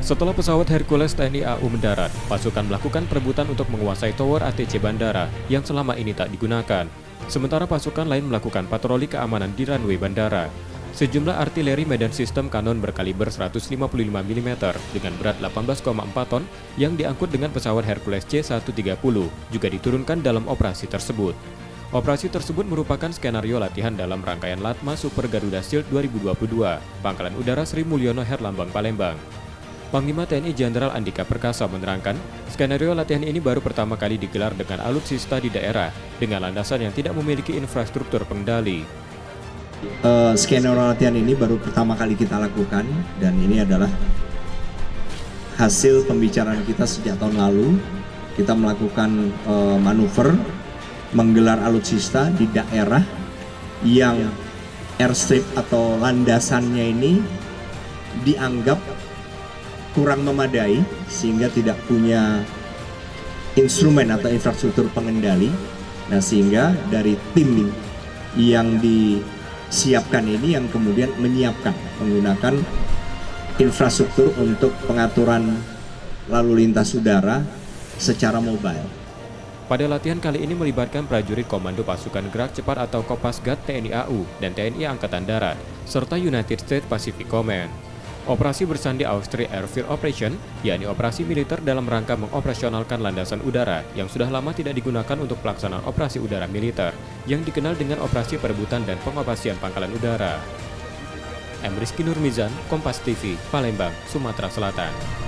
Setelah pesawat Hercules TNI AU mendarat, pasukan melakukan perebutan untuk menguasai tower ATC bandara yang selama ini tak digunakan. Sementara pasukan lain melakukan patroli keamanan di runway bandara. Sejumlah artileri medan sistem kanon berkaliber 155 mm dengan berat 18,4 ton yang diangkut dengan pesawat Hercules C-130 juga diturunkan dalam operasi tersebut. Operasi tersebut merupakan skenario latihan dalam rangkaian Latma Super Garuda Shield 2022, Pangkalan Udara Sri Mulyono Herlambang, Palembang. Panglima TNI Jenderal Andika Perkasa menerangkan, skenario latihan ini baru pertama kali digelar dengan alutsista di daerah dengan landasan yang tidak memiliki infrastruktur pengendali. Skenario latihan ini baru pertama kali kita lakukan dan ini adalah hasil pembicaraan kita sejak tahun lalu. Kita melakukan manuver menggelar alutsista di daerah yang airstrip atau landasannya ini dianggap kurang memadai sehingga tidak punya instrumen atau infrastruktur pengendali. Nah, sehingga dari tim yang disiapkan ini yang kemudian menyiapkan menggunakan infrastruktur untuk pengaturan lalu lintas udara secara mobile. Pada latihan kali ini melibatkan prajurit Komando Pasukan Gerak Cepat atau Kopasgat TNI AU dan TNI Angkatan Darat, serta United States Pacific Command. Operasi bersandi Austria Airfield Operation, yakni operasi militer dalam rangka mengoperasionalkan landasan udara yang sudah lama tidak digunakan untuk pelaksanaan operasi udara militer, yang dikenal dengan operasi perebutan dan pengoperasian pangkalan udara. M. Rizky Nurmizan, Kompas TV, Palembang, Sumatera Selatan.